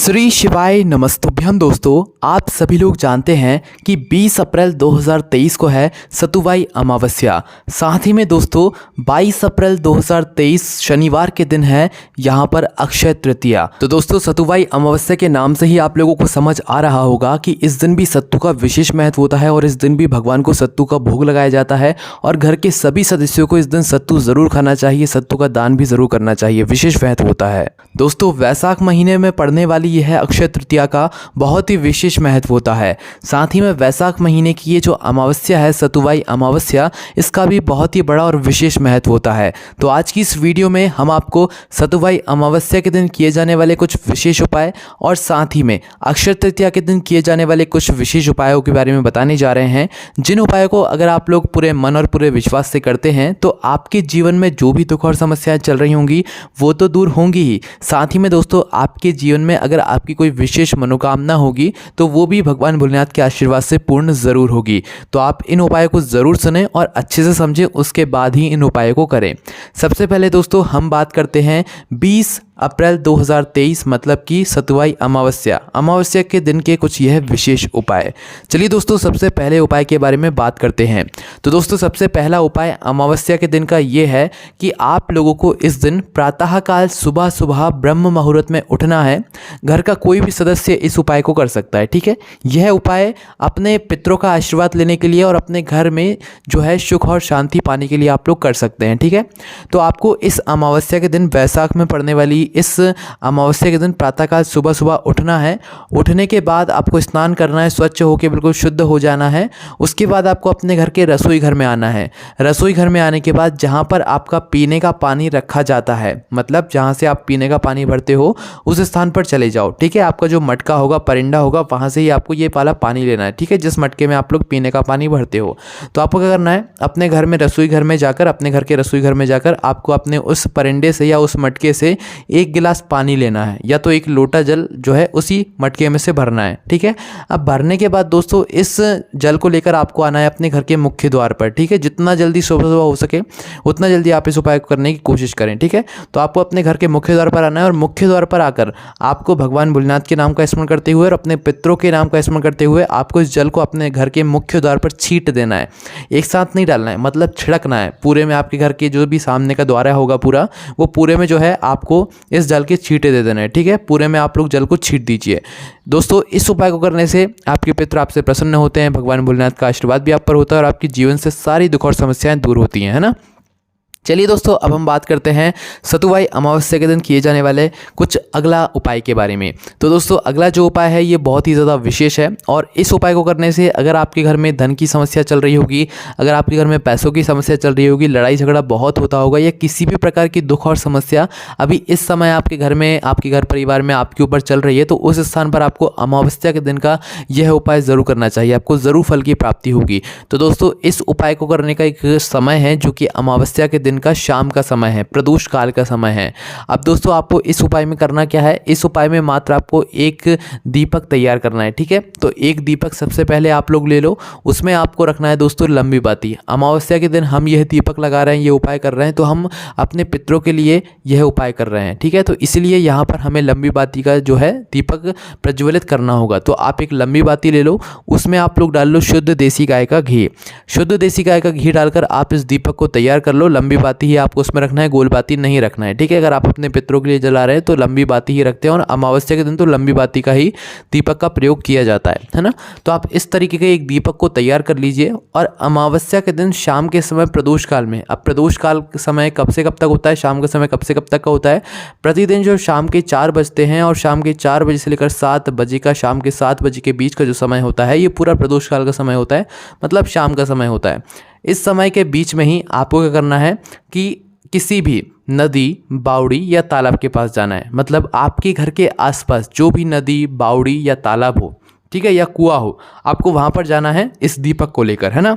श्री शिवाय नमस्तुभ्यम। दोस्तों, आप सभी लोग जानते हैं कि 20 अप्रैल 2023 को है सतुवाई अमावस्या। साथ ही में दोस्तों 22 अप्रैल 2023 शनिवार के दिन है यहाँ पर अक्षय तृतीया। तो दोस्तों सतुवाई अमावस्या के नाम से ही आप लोगों को समझ आ रहा होगा कि इस दिन भी सत्तू का विशेष महत्व होता है और इस दिन भी भगवान को सत्तू का भोग लगाया जाता है और घर के सभी सदस्यों को इस दिन सत्तू ज़रूर खाना चाहिए, सत्तू का दान भी ज़रूर करना चाहिए, विशेष महत्व होता है। दोस्तों वैशाख महीने में पड़ने वाली यह अक्षय तृतीया का बहुत ही विशेष महत्व होता है। साथ ही में वैशाख महीने की ये जो अमावस्या है सतुवाई अमावस्या, इसका भी बहुत ही बड़ा और विशेष महत्व होता है। तो आज की इस वीडियो में हम आपको सतुवाई अमावस्या के दिन किए जाने वाले कुछ विशेष उपाय और साथ ही में अक्षय तृतीया के दिन किए जाने वाले कुछ विशेष उपायों के बारे में बताने जा रहे हैं, जिन उपायों को अगर आप लोग पूरे मन और पूरे विश्वास से करते हैं तो आपके जीवन में जो भी दुख और समस्याएं चल रही होंगी वो तो दूर होंगी ही। साथ ही में दोस्तों आपके जीवन में अगर आपकी कोई विशेष मनोकामना होगी तो वो भी भगवान भोलेनाथ के आशीर्वाद से पूर्ण ज़रूर होगी। तो आप इन उपायों को ज़रूर सुनें और अच्छे से समझें, उसके बाद ही इन उपायों को करें। सबसे पहले दोस्तों हम बात करते हैं 20 अप्रैल 2023 मतलब कि सतुवाई अमावस्या के दिन के कुछ यह विशेष उपाय। चलिए दोस्तों सबसे पहले उपाय के बारे में बात करते हैं। तो दोस्तों सबसे पहला उपाय अमावस्या के दिन का ये है कि आप लोगों को इस दिन प्रातःकाल सुबह सुबह ब्रह्म मुहूर्त में उठना है। घर का कोई भी सदस्य इस उपाय को कर सकता है, ठीक है। यह उपाय अपने पितरों का आशीर्वाद लेने के लिए और अपने घर में जो है सुख और शांति पाने के लिए आप लोग कर सकते हैं, ठीक है। तो आपको इस अमावस्या के दिन वैशाख में पड़ने वाली इस अमावस्या के दिन प्रातःकाल सुबह सुबह उठना है। उठने के बाद आपको स्नान करना है, स्वच्छ होकर बिल्कुल शुद्ध हो जाना है। उसके बाद आपको अपने घर के रसोई घर में आना है। रसोई घर में आने के बाद जहाँ पर आपका पीने का पानी रखा जाता है, मतलब जहाँ से आप पीने का पानी भरते हो उस स्थान पर चले जाओ, ठीक है। आपका जो मटका होगा, परिंदा होगा, वहाँ से ही आपको ये वाला पानी लेना है, ठीक है, जिस मटके में आप लोग पीने का पानी भरते हो। तो आपको क्या करना है, अपने घर में रसोई घर में जाकर, अपने घर के रसोई घर में जाकर आपको अपने उस परिंदे से या उस मटके से एक गिलास पानी लेना है या तो एक लोटा जल जो है उसी मटके में से भरना है, ठीक है। अब भरने के बाद दोस्तों इस जल को लेकर आपको आना है अपने घर के मुख्य द्वार पर, ठीक है। जितना जल्दी सुबह सुबह हो सके उतना जल्दी आप इस उपाय को करने की कोशिश करें, ठीक है। तो आपको अपने घर के मुख्य द्वार पर आना है और मुख्य द्वार पर आकर आपको भगवान भोलेनाथ के नाम का स्मरण करते हुए और अपने पितरों के नाम का स्मरण करते हुए आपको इस जल को अपने घर के मुख्य द्वार पर छींट देना है। एक साथ नहीं डालना है, मतलब छिड़कना है पूरे में। आपके घर के जो भी सामने का द्वार होगा पूरा, वो पूरे में जो है आपको इस जल के छींटे दे देना है, ठीक है। पूरे में आप लोग जल को छींट दीजिए। दोस्तों इस उपाय को करने से आपके पितर आपसे प्रसन्न होते हैं, भगवान भोलेनाथ का आशीर्वाद भी आप पर होता है और आपके जीवन से सारी दुख और समस्याएं दूर होती हैं, है ना। चलिए दोस्तों अब हम बात करते हैं सतुवाई अमावस्या के दिन किए जाने वाले कुछ अगला उपाय के बारे में। तो दोस्तों अगला जो उपाय है ये बहुत ही ज़्यादा विशेष है और इस उपाय को करने से अगर आपके घर में धन की समस्या चल रही होगी, अगर आपके घर में पैसों की समस्या चल रही होगी, लड़ाई झगड़ा बहुत होता होगा या किसी भी प्रकार की दुख और समस्या अभी इस समय आपके घर में, आपके घर परिवार में आपके ऊपर चल रही है, तो उस स्थान पर आपको अमावस्या के दिन का यह उपाय ज़रूर करना चाहिए, आपको ज़रूर फल की प्राप्ति होगी। तो दोस्तों इस उपाय को करने का एक समय है जो कि अमावस्या के दिन का शाम का समय है, प्रदोष काल का समय है। अब दोस्तों आपको इस उपाय में करना क्या है, इस उपाय में मात्र आपको एक दीपक तैयार करना है, ठीक है। तो एक दीपक सबसे पहले आप लोग ले लो, उसमें आपको रखना है दोस्तों लंबी बाती। अमावस्या के दिन हम यह दीपक लगा रहे हैं, ये उपाय कर रहे हैं, तो हम अपने पितरों के लिए यह उपाय कर रहे हैं, ठीक है। तो इसलिए यहाँ पर हमें लंबी बाती का जो है दीपक प्रज्वलित करना होगा। तो आप एक लंबी बाती ले लो, उसमें आप लोग डाल लो शुद्ध देसी गाय का घी। शुद्ध देसी गाय का घी डालकर आप इस दीपक को तैयार कर लो। लंबी बाती ही आपको उसमें रखना है, गोल बाती नहीं रखना है, ठीक है। अगर आप अपने पितरों के लिए जला रहे हैं तो लंबी बाती ही रखते हैं और अमावस्या के दिन तो लंबी बाती का ही दीपक का प्रयोग किया जाता है ना। तो आप इस तरीके के एक दीपक को तैयार कर लीजिए और अमावस्या के दिन शाम के समय प्रदोष काल में, अब प्रदोष काल समय कब से कब तक होता है, शाम का समय कब से कब तक का होता है, प्रतिदिन जो शाम के 4 बजते हैं और शाम के 4 बजे से लेकर 7 बजे का, शाम के 7 बजे के बीच का जो समय होता है ये पूरा प्रदोष काल का समय होता है, मतलब शाम का समय होता है। इस समय के बीच में ही आपको क्या करना है कि किसी भी नदी, बावड़ी या तालाब के पास जाना है, मतलब आपके घर के आसपास जो भी नदी, बावड़ी या तालाब हो, ठीक है, या कुआं हो, आपको वहाँ पर जाना है इस दीपक को लेकर, है ना।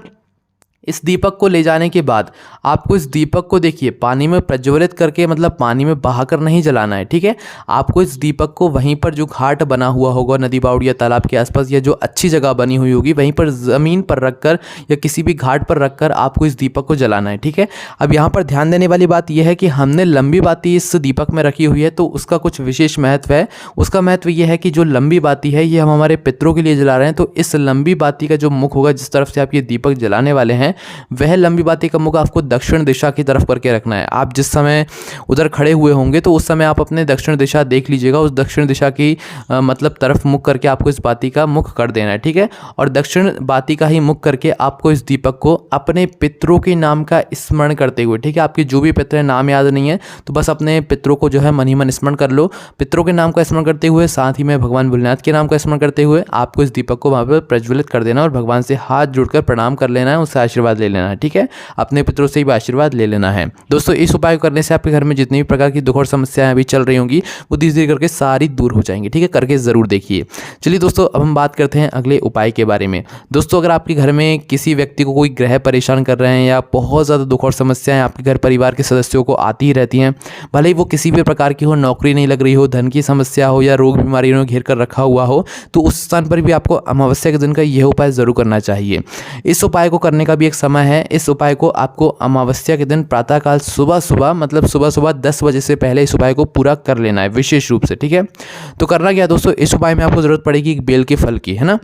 इस दीपक को ले जाने के बाद आपको इस दीपक को देखिए पानी में प्रज्वलित करके मतलब पानी में बहाकर नहीं जलाना है, ठीक है। आपको इस दीपक को वहीं पर जो घाट बना हुआ होगा नदी बावड़ी या तालाब के आसपास या जो अच्छी जगह बनी हुई होगी वहीं पर ज़मीन पर रखकर या किसी भी घाट पर रखकर आपको इस दीपक को जलाना है, ठीक है। अब यहाँ पर ध्यान देने वाली बात यह है कि हमने लंबी बाती इस दीपक में रखी हुई है तो उसका कुछ विशेष महत्व है। उसका महत्व यह है कि जो लंबी बाती है ये हम हमारे पितरों के लिए जला रहे हैं, तो इस लंबी बाती का जो मुख होगा जिस तरफ से आप ये दीपक जलाने वाले हैं वह लंबी बाती का मुख आपको दक्षिण दिशा की तरफ करके रखना है। आप जिस समय उधर खड़े हुए होंगे तो उस समय आप अपने दक्षिण दिशा देख लीजिएगा, उस दक्षिण दिशा की मतलब तरफ मुख करके आपको इस बाती का मुख कर देना है, ठीक है। और दक्षिण बाती का ही मुख करके आपको इस दीपक को अपने पितरों के नाम का स्मरण करते हुए, ठीक है, आपके जो भी पितर हैं नाम याद नहीं है तो बस अपने पितरों को जो है मन ही मन स्मरण कर लो। पितरों के नाम का स्मरण करते हुए साथ ही में भगवान भोलेनाथ के नाम का स्मरण करते हुए आपको इस दीपक को वहाँ पर प्रज्वलित कर देना और भगवान से हाथ जोड़कर प्रणाम कर लेना है, उससे आशीर्वाद ले लेना है, ठीक है। अपने पितरों से भी आशीर्वाद ले लेना है। दोस्तों इस उपाय को करने से आपके घर में जितनी भी प्रकार की दुख और समस्याएं अभी चल रही होंगी वो धीरे धीरे करके सारी दूर हो जाएंगी, ठीक है। करके ज़रूर देखिए। चलिए दोस्तों अब हम बात करते हैं अगले उपाय के बारे में। दोस्तों अगर आपके घर में किसी व्यक्ति को कोई ग्रह परेशान कर रहे हैं या बहुत ज़्यादा दुख और समस्याएं आपके घर परिवार के सदस्यों को आती ही रहती हैं, भले ही वो किसी भी प्रकार की हो, नौकरी नहीं लग रही हो, धन की समस्या हो या रोग बीमारी ने घेर कर रखा हुआ हो, तो उस स्थान पर भी आपको अमावस्या के दिन का यह उपाय ज़रूर करना चाहिए। इस उपाय को करने का भी एक समय है। इस उपाय को आपको अमावस्या के दिन प्रातःकाल सुबह मतलब सुबह 10 बजे से पहले इस उपाय को पूरा कर लेना है विशेष रूप से, ठीक है। तो करना क्या दोस्तों, इस उपाय में आपको ज़रूरत पड़ेगी एक बेल के फल की, है ना।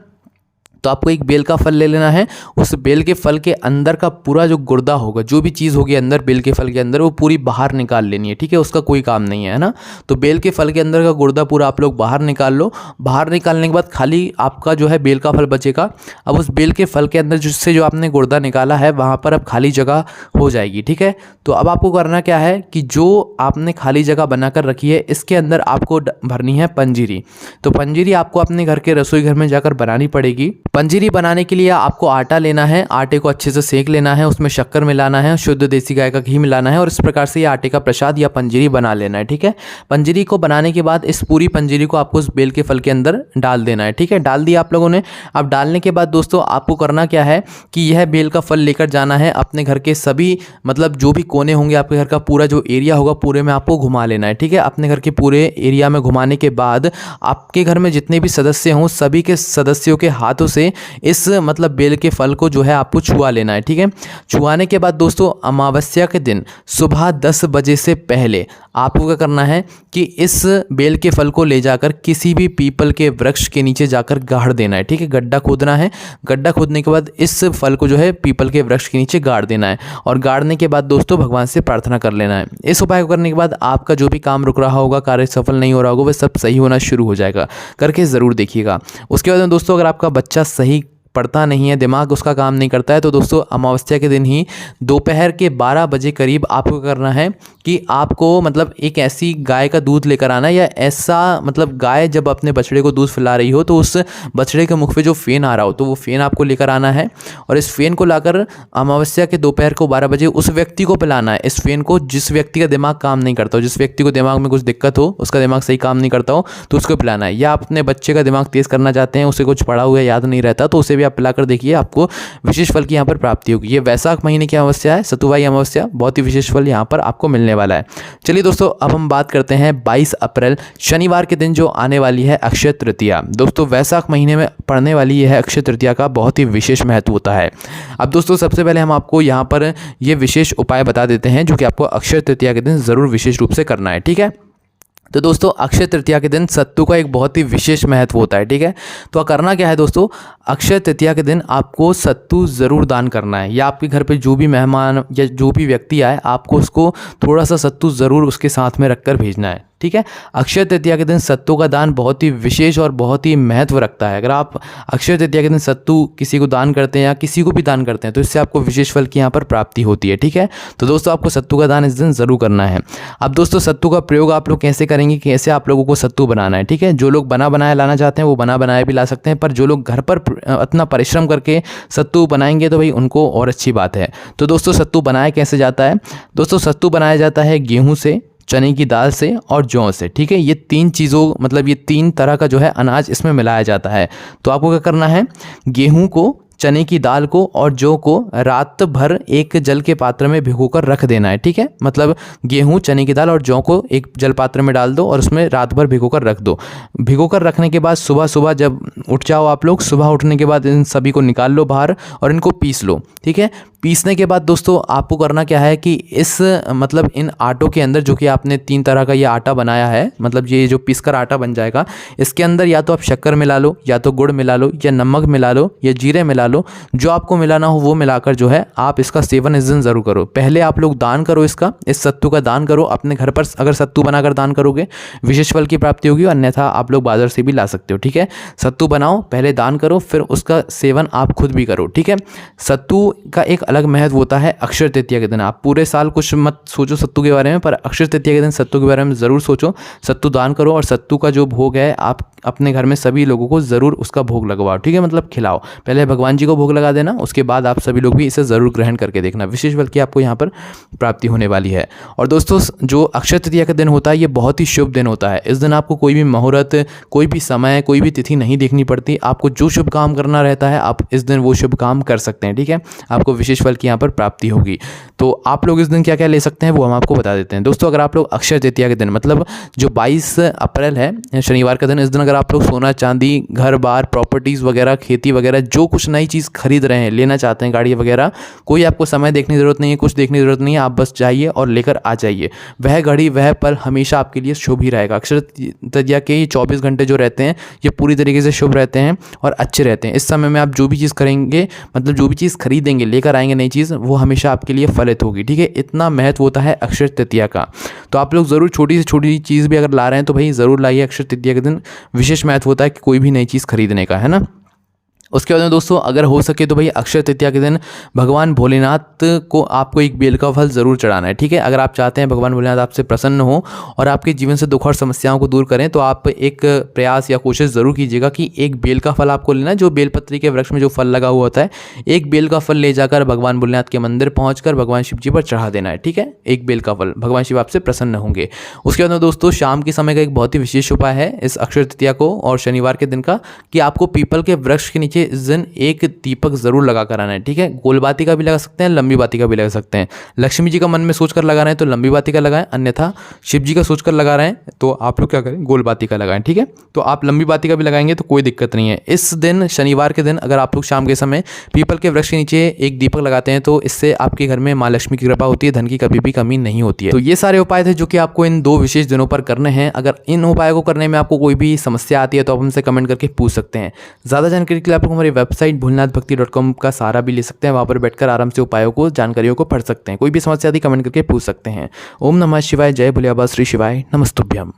तो आपको एक बेल का फल ले लेना है। उस बेल के फल के अंदर का पूरा जो गुर्दा होगा, जो भी चीज़ होगी अंदर बेल के फल के अंदर, वो पूरी बाहर निकाल लेनी है, ठीक है। उसका कोई काम नहीं है ना। तो बेल के फल के अंदर का गुर्दा पूरा आप लोग बाहर निकाल लो। बाहर निकालने के बाद खाली आपका जो है बेल का फल बचेगा। अब उस बेल के फल के अंदर जिससे जो आपने गुर्दा निकाला है वहाँ पर अब खाली जगह हो जाएगी, ठीक है। तो अब आपको करना क्या है कि जो आपने खाली जगह बनाकर रखी है इसके अंदर आपको भरनी है पंजीरी। तो पंजीरी आपको अपने घर के रसोई घर में जाकर बनानी पड़ेगी। पंजीरी बनाने के लिए आपको आटा लेना है, आटे को अच्छे से सेक लेना है, उसमें शक्कर मिलाना है, शुद्ध देसी गाय का घी मिलाना है और इस प्रकार से ये आटे का प्रसाद या पंजीरी बना लेना है, ठीक है। पंजीरी को बनाने के बाद इस पूरी पंजीरी को आपको उस बेल के फल के अंदर डाल देना है, ठीक है। डाल दिया आप लोगों ने। अब डालने के बाद दोस्तों आपको करना क्या है कि यह बेल का फल लेकर जाना है अपने घर के सभी मतलब जो भी कोने होंगे आपके घर का पूरा जो एरिया होगा पूरे में आपको घुमा लेना है, ठीक है। अपने घर के पूरे एरिया में घुमाने के बाद आपके घर में जितने भी सदस्य हों सभी के सदस्यों के हाथों से इस मतलब बेल के फल को जो है आपको छुआ लेना है, ठीक है। छुआने के बाद दोस्तों अमावस्या के दिन सुबह 10 बजे से पहले आपको क्या करना है कि इस बेल के फल को ले जाकर किसी भी पीपल के वृक्ष के नीचे जाकर गाड़ देना है, ठीक है। गड्ढा खोदना है। गड्ढा खोदने के बाद इस फल को जो है पीपल के वृक्ष के नीचे गाड़ देना है और गाड़ने के बाद दोस्तों भगवान से प्रार्थना कर लेना है। इस उपाय को करने के बाद आपका जो भी काम रुक रहा होगा, कार्य सफल नहीं हो रहा होगा, वह सब सही होना शुरू हो जाएगा। करके ज़रूर देखिएगा। उसके बाद में दोस्तों अगर आपका बच्चा सही पढ़ता नहीं है, दिमाग उसका काम नहीं करता है, तो दोस्तों अमावस्या के दिन ही दोपहर के 12 बजे करीब आपको करना है कि आपको मतलब एक ऐसी गाय का दूध लेकर आना है या ऐसा मतलब गाय जब अपने बछड़े को दूध पिला रही हो तो उस बछड़े के मुख पे जो फेन आ रहा हो तो वो फेन आपको लेकर आना है और इस फेन को लाकर अमावस्या के दोपहर को 12 बजे उस व्यक्ति को पिलाना है। इस फेन को जिस व्यक्ति का दिमाग काम नहीं करता हो, जिस व्यक्ति को दिमाग में कुछ दिक्कत हो, उसका दिमाग सही काम नहीं करता हो तो उसको पिलाना है। या आप अपने बच्चे का दिमाग तेज़ करना चाहते हैं, उसे कुछ पढ़ा हुआ याद नहीं रहता तो उसे भी आप पिलाकर देखिए, आपको विशेष फल की यहाँ पर प्राप्ति होगी। ये वैशाख महीने की अमावस्या है, सतुवाई अमावस्या, बहुत ही विशेष फल यहाँ पर आपको मिलने वाला है। चलिए दोस्तों अब हम बात करते हैं 22 अप्रैल शनिवार के दिन जो आने वाली है अक्षय तृतीया। दोस्तों वैशाख महीने में पड़ने वाली यह अक्षय तृतीया का बहुत ही विशेष महत्व होता है। अब दोस्तों सबसे पहले हम आपको यहाँ पर ये विशेष उपाय बता देते हैं जो कि आपको अक्षय तृतीया के दिन ज़रूर विशेष रूप से करना है, ठीक है। तो दोस्तों अक्षय तृतीया के दिन सत्तू का एक बहुत ही विशेष महत्व होता है, ठीक है। तो करना क्या है दोस्तों, अक्षय तृतीया के दिन आपको सत्तू ज़रूर दान करना है या आपके घर पे जो भी मेहमान या जो भी व्यक्ति आए आपको उसको थोड़ा सा सत्तू ज़रूर उसके साथ में रखकर भेजना है, ठीक है। अक्षय तृतीया के दिन सत्तू का दान बहुत ही विशेष और बहुत ही महत्व रखता है। अगर आप अक्षय तृतीया के दिन सत्तू किसी को दान करते हैं या किसी को भी दान करते हैं तो इससे आपको विशेष फल की यहाँ पर प्राप्ति होती है, ठीक है। तो दोस्तों आपको सत्तू का दान इस दिन ज़रूर करना है। अब दोस्तों सत्तू का प्रयोग आप लोग कैसे करेंगे, कैसे आप लोगों को सत्तू बनाना है, ठीक है। जो लोग बना बनाया लाना चाहते हैं वो बना बनाया भी ला सकते हैं, पर जो लोग घर पर इतना परिश्रम करके सत्तू बनाएंगे तो भाई उनको और अच्छी बात है। तो दोस्तों सत्तू बनाया कैसे जाता है, दोस्तों सत्तू बनाया जाता है गेहूँ से, चने की दाल से और जौ से, ठीक है। ये तीन चीज़ों मतलब ये तीन तरह का जो है अनाज इसमें मिलाया जाता है। तो आपको क्या करना है, गेहूं को, चने की दाल को और जौ को रात भर एक जल के पात्र में भिगोकर रख देना है। ठीक है, मतलब गेहूं, चने की दाल और जौ को एक जल पात्र में डाल दो और उसमें रात भर भिगोकर रख दो। भिगोकर रखने के बाद सुबह सुबह जब उठ जाओ आप लोग, सुबह उठने के बाद इन सभी को निकाल लो बाहर और इनको पीस लो। ठीक है, पीसने के बाद दोस्तों आपको करना क्या है कि इस मतलब इन आटों के अंदर, जो कि आपने 3 तरह का ये आटा बनाया है, मतलब ये जो पीसकर आटा बन जाएगा, इसके अंदर या तो आप शक्कर मिला लो, या तो गुड़ मिला लो, या नमक मिला लो, या जीरे मिला लो। जो आपको मिलाना हो वो मिलाकर जो है आप इसका सेवन इस दिन ज़रूर करो। पहले आप लोग दान करो इसका, इस सत्तू का दान करो अपने घर पर। अगर सत्तू बनाकर दान करोगे विशेष फल की प्राप्ति होगी, अन्यथा आप लोग बाजार से भी ला सकते हो। ठीक है, सत्तू बनाओ, पहले दान करो, फिर उसका सेवन आप खुद भी करो। ठीक है, सत्तू का एक अलग महत्व होता है अक्षय तृतीया के दिन। आप पूरे साल कुछ मत सोचो सत्तू के बारे में, पर अक्षय तृतीया के दिन सत्तू के बारे में ज़रूर सोचो, सत्तू दान करो और सत्तू का जो भोग है आप अपने घर में सभी लोगों को ज़रूर उसका भोग लगवाओ। ठीक है, मतलब खिलाओ। पहले भगवान जी को भोग लगा देना, उसके बाद आप सभी लोग भी इसे ज़रूर ग्रहण करके देखना। विशेष बल की आपको यहाँ पर प्राप्ति होने वाली है। और दोस्तों जो अक्षय तृतीया का दिन होता है ये बहुत ही शुभ दिन होता है। इस दिन आपको कोई भी मुहूर्त, कोई भी समय, कोई भी तिथि नहीं देखनी पड़ती। आपको जो शुभ काम करना रहता है आप इस दिन वो शुभ काम कर सकते हैं। ठीक है, आपको विशेष फल की यहाँ पर प्राप्ति होगी। तो आप लोग इस दिन क्या क्या ले सकते हैं वो हम आपको बता देते हैं। दोस्तों अगर आप लोग अक्षय तृतीया के दिन, मतलब जो 22 अप्रैल है शनिवार का दिन, इस दिन अगर आप लोग सोना चांदी, घर बार, प्रॉपर्टीज़ वगैरह, खेती वगैरह, जो कुछ नई चीज़ खरीद रहे हैं, लेना चाहते हैं, गाड़ी वगैरह, कोई आपको समय देखने की ज़रूरत नहीं है, कुछ देखने की ज़रूरत नहीं है, आप बस जाइए और लेकर आ जाइए। वह घड़ी, वह पल हमेशा आपके लिए शुभ ही रहेगा। अक्षय तृतीया के ये 24 घंटे जो रहते हैं ये पूरी तरीके से शुभ रहते हैं और अच्छे रहते हैं। इस समय में आप जो भी चीज़ करेंगे, मतलब जो भी चीज़ खरीदेंगे, लेकर आएंगे नई चीज़, वो हमेशा आपके लिए फलित होगी। ठीक है, इतना महत्व होता है अक्षय तृतीया का। तो आप लोग ज़रूर छोटी से छोटी चीज़ भी अगर ला रहे हैं तो भाई ज़रूर लाइए। अक्षय तृतीया के दिन विशेष महत्व होता है कि कोई भी नई चीज़ खरीदने का, है ना। उसके बाद में दोस्तों अगर हो सके तो भाई अक्षय तृतीया के दिन भगवान भोलेनाथ को आपको एक बेल का फल ज़रूर चढ़ाना है। ठीक है, अगर आप चाहते हैं भगवान भोलेनाथ आपसे प्रसन्न हो और आपके जीवन से दुख और समस्याओं को दूर करें, तो आप एक प्रयास या कोशिश ज़रूर कीजिएगा कि एक बेल का फल आपको लेना है। जो बेलपत्री के वृक्ष में जो फल लगा हुआ होता है, एक बेल का फल ले जाकर भगवान भोलेनाथ के मंदिर पहुँचकर भगवान शिव जी पर चढ़ा देना है। ठीक है, एक बेल का फल, भगवान शिव आपसे प्रसन्न होंगे। उसके बाद में दोस्तों शाम के समय का एक बहुत ही विशेष उपाय है इस अक्षय तृतीया को और शनिवार के दिन का, कि आपको पीपल के वृक्ष के नीचे इस दिन एक दीपक जरूर लगा कर आना है। ठीक है, गोल बाती का भी लगा सकते हैं, लंबी बाती का भी लगा सकते हैं। लक्ष्मी जी का मन में सोचकर लगा रहे हैं तो लंबी बाती का लगाएं, अन्यथा शिव जी का सोचकर लगा रहे हैं तो आप लोग क्या करें, गोल बाती का लगाएं। ठीक है, तो आप लंबी बाती का भी लगाएंगे तो कोई दिक्कत नहीं है। इस दिन शनिवार के दिन अगर आप लोग शाम के समय पीपल के वृक्ष के नीचे एक दीपक लगाते हैं तो इससे आपके घर में माँ लक्ष्मी की कृपा होती है, धन की कभी भी कमी नहीं होती है। तो ये सारे उपाय थे जो कि आपको इन 2 विशेष दिनों पर करने हैं। अगर इन उपायों को करने में आपको कोई भी समस्या आती है तो आप हमसे कमेंट करके पूछ सकते हैं। ज़्यादा जानकारी के लिए आप लोग हमारी वेबसाइट भोलेनाथभक्ति.com का सहारा भी ले सकते हैं। वहाँ पर बैठकर आराम से उपायों को, जानकारियों को पढ़ सकते हैं। कोई भी समस्या आदि कमेंट करके पूछ सकते हैं। ओम नमः शिवाय, जय भोले बाबा, श्री शिवाय नमस्तुभ्यम।